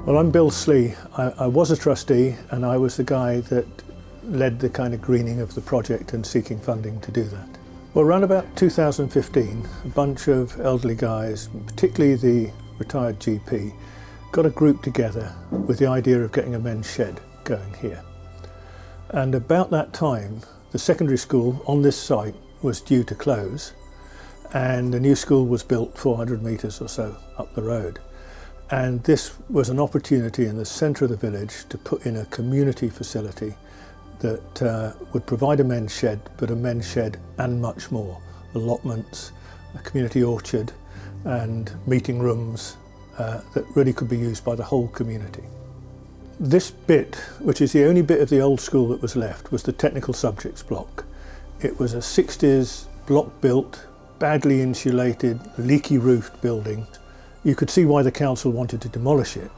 Well, I'm Bill Slee. I was a trustee and I was the guy that led the kind of greening of the project and seeking funding to do that. Well, around about 2015, a bunch of elderly guys, particularly the retired GP, got a group together with the idea of getting a men's shed going here. And about that time, the secondary school on this site was due to close, and a new school was built 400 metres or so up the road. And this was an opportunity in the centre of the village to put in a community facility that would provide a men's shed, but a men's shed and much more. Allotments, a community orchard and meeting rooms that really could be used by the whole community. This bit, which is the only bit of the old school that was left, was the technical subjects block. It was a 60s block built, badly insulated, leaky roofed building. You could see why the council wanted to demolish it,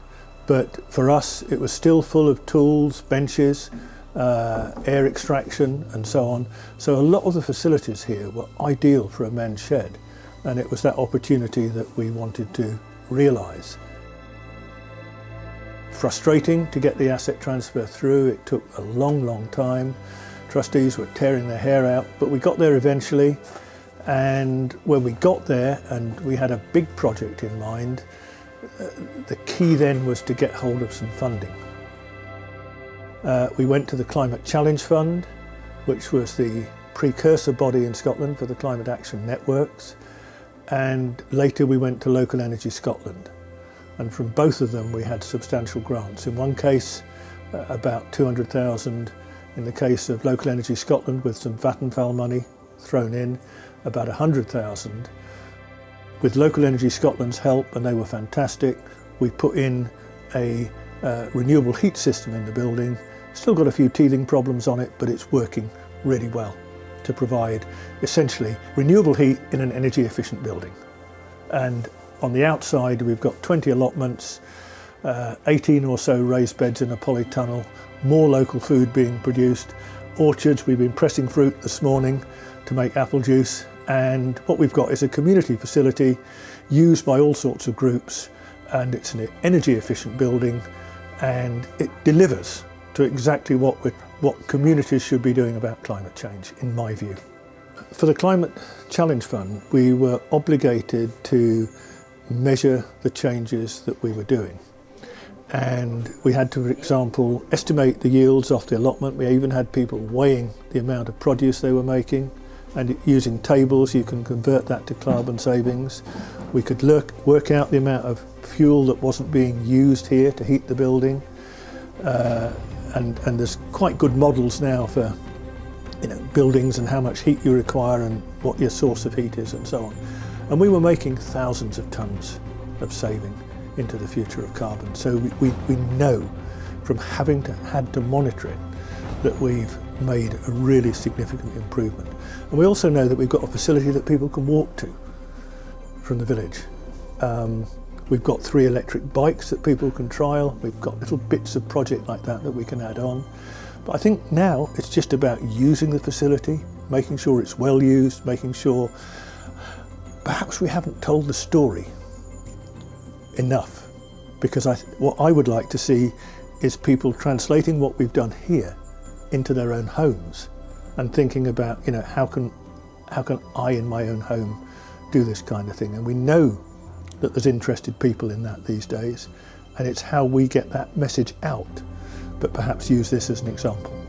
but for us it was still full of tools, benches, air extraction and so on. So a lot of the facilities here were ideal for a men's shed, and it was that opportunity that we wanted to realise. Frustrating to get the asset transfer through. It took a long time. Trustees were tearing their hair out, but we got there eventually. And when we got there and we had a big project in mind, the key then was to get hold of some funding. We went to the Climate Challenge Fund, which was the precursor body in Scotland for the climate action networks, and later we went to Local Energy Scotland. And from both of them we had substantial grants. In one case about 200,000, in the case of Local Energy Scotland with some Vattenfall money thrown in, about 100,000. With Local Energy Scotland's help, and they were fantastic, we put in a renewable heat system in the building. Still got a few teething problems on it, but it's working really well to provide essentially renewable heat in an energy efficient building. And on the outside we've got 20 allotments, 18 or so raised beds in a polytunnel, more local food being produced, orchards. We've been pressing fruit this morning to make apple juice, and what we've got is a community facility used by all sorts of groups, and it's an energy efficient building, and it delivers to exactly what communities should be doing about climate change, in my view. For the Climate Challenge Fund, we were obligated to measure the changes that we were doing. And we had to, for example, estimate the yields off the allotment. We even had people weighing the amount of produce they were making, and using tables you can convert that to carbon savings. We could work out the amount of fuel that wasn't being used here to heat the building. And there's quite good models now for buildings and how much heat you require and what your source of heat is and so on. And we were making thousands of tonnes of saving into the future of carbon. So we know from having had to monitor it that we've made a really significant improvement. And we also know that we've got a facility that people can walk to from the village. We've got 3 electric bikes that people can trial. We've got little bits of project like that we can add on. But I think now it's just about using the facility, making sure it's well used, making sure perhaps we haven't told the story enough, because what I would like to see is people translating what we've done here into their own homes and thinking about, how can I in my own home do this kind of thing? And we know that there's interested people in that these days, and it's how we get that message out, but perhaps use this as an example.